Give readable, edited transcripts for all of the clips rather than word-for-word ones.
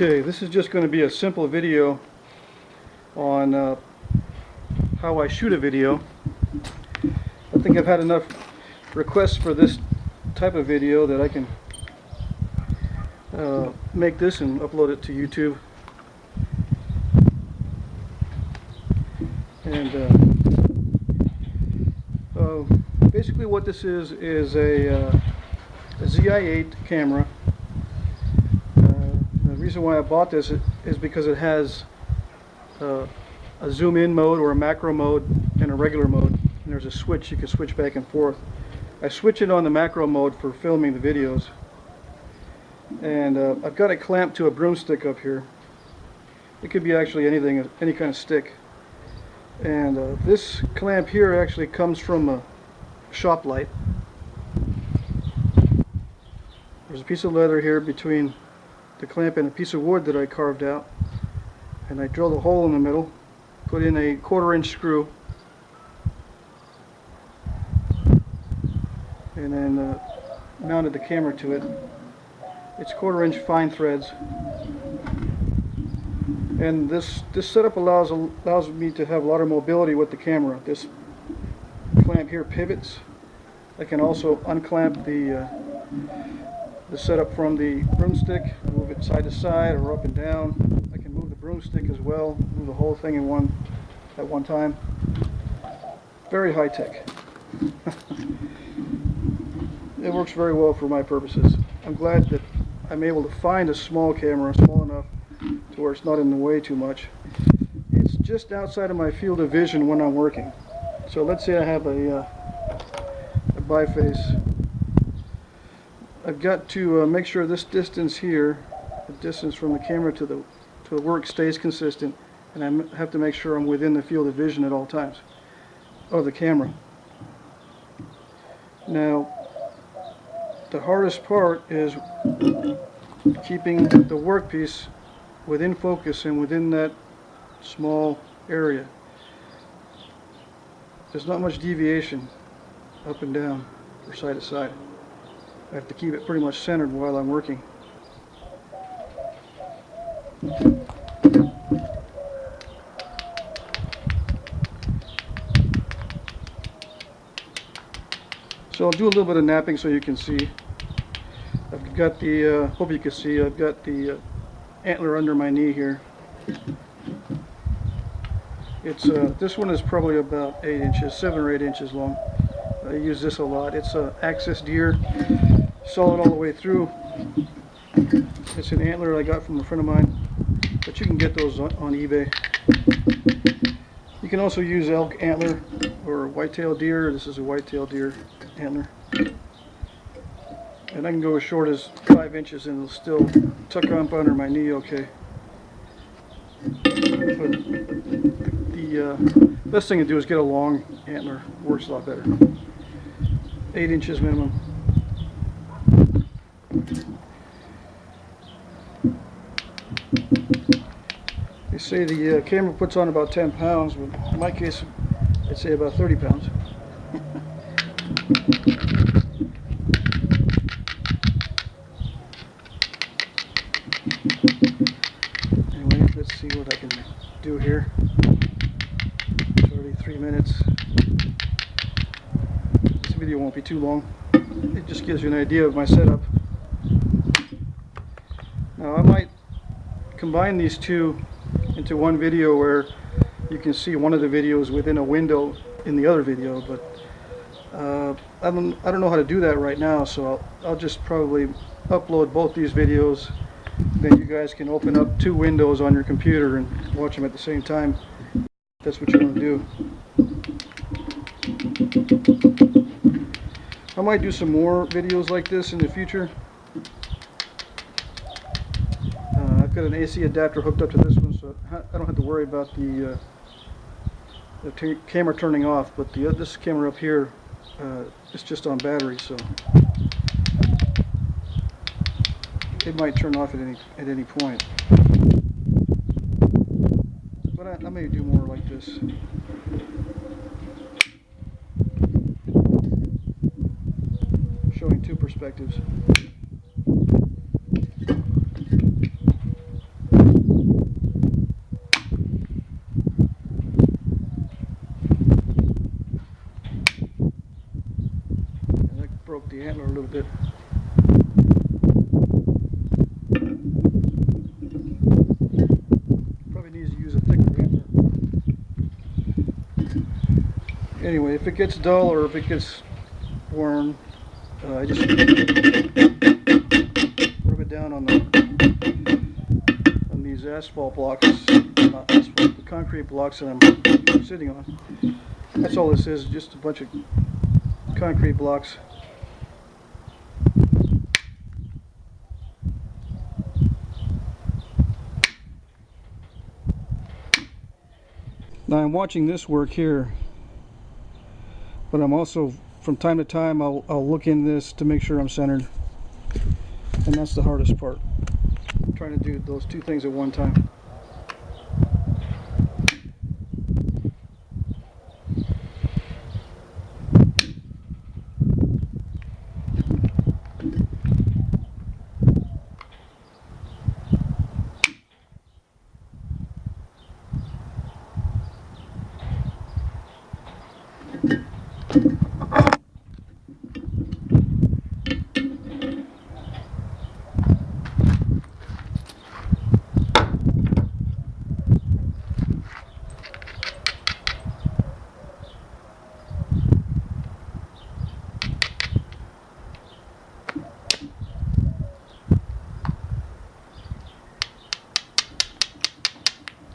Okay, this is just going to be a simple video on how I shoot a video. I think I've had enough requests for this type of video that I can make this and upload it to YouTube. And basically what this is a ZI-8 camera. The reason why I bought this is because it has a zoom in mode or a macro mode and a regular mode. And there's a switch, you can switch back and forth. I switch it on the macro mode for filming the videos. And I've got it clamped to a broomstick up here. It could be actually anything, any kind of stick. And this clamp here actually comes from a shop light. There's a piece of leather here between the clamp and a piece of wood that I carved out, and I drilled a hole in the middle, put in a 1/4-inch screw, and then mounted the camera to it. It's 1/4-inch fine threads, and this setup allows me to have a lot of mobility with the camera. This clamp here pivots. I can also unclamp the setup from the broomstick, move it side to side or up and down. I can move the broomstick as well, move the whole thing at one time. Very high tech. It works very well for my purposes. I'm glad that I'm able to find a small camera, small enough to where it's not in the way too much. It's just outside of my field of vision when I'm working. So let's say I have a biface. I've got to make sure this distance here, the distance from the camera to the work, stays consistent, and I have to make sure I'm within the field of vision at all times of the camera. Now, the hardest part is keeping the workpiece within focus and within that small area. There's not much deviation up and down or side to side. I have to keep it pretty much centered while I'm working. So I'll do a little bit of knapping so you can see. I've got the, hope you can see, I've got the antler under my knee here. It's this one is probably about 8 inches, 7 or 8 inches long. I use this a lot. It's an access deer, solid all the way through. It's an antler I got from a friend of mine, but you can get those on eBay. You can also use elk antler or white-tailed deer. This is a white-tailed deer antler. And I can go as short as 5 inches and it'll still tuck up under my knee okay. But the best thing to do is get a long antler. Works a lot better. 8 inches minimum. They say the camera puts on about 10 pounds, but in my case, I'd say about 30 pounds. Anyway, let's see what I can do here. 33 minutes. This video won't be too long. It just gives you an idea of my setup. Now I might combine these two into one video where you can see one of the videos within a window in the other video, but I don't know how to do that right now, so I'll just probably upload both these videos. Then you guys can open up 2 windows on your computer and watch them at the same time. That's what you want to do. I might do some more videos like this in the future. I've got an AC adapter hooked up to this one, so I don't have to worry about the camera turning off. But this camera up here is just on battery, so it might turn off at any point. But I may do more like this. Showing 2 perspectives. the antler a little bit. Probably needs to use a thicker antler. Anyway, if it gets dull or if it gets worn, I just rub it down on these asphalt blocks, not asphalt, the concrete blocks that I'm sitting on. That's all this is, just a bunch of concrete blocks. Now I'm watching this work here, but I'm also, from time to time, I'll look in this to make sure I'm centered. And that's the hardest part. I'm trying to do those two things at one time.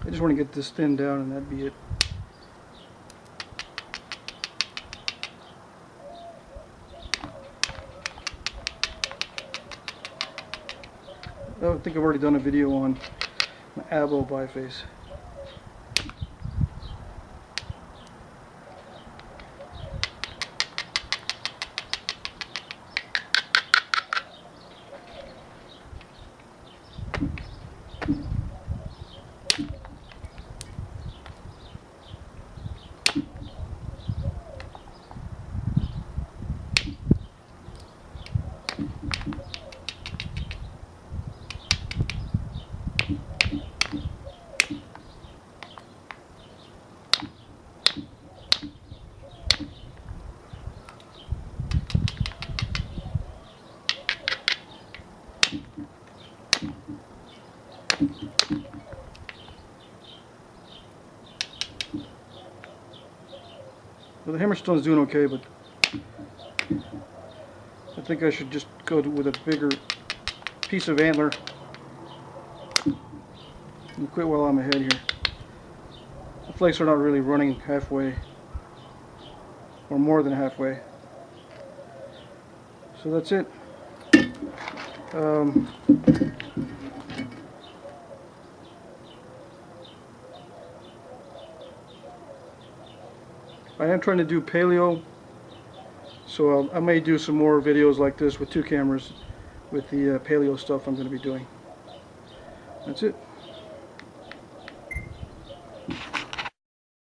I just want to get this thin down and that'd be it. I think I've already done a video on my abo biface. Well, the hammerstone's doing okay, but I think I should just go with a bigger piece of antler and quit while I'm ahead here. The flakes are not really running halfway or more than halfway. So that's it. I am trying to do paleo, so I may do some more videos like this with two cameras with the paleo stuff I'm going to be doing. That's it.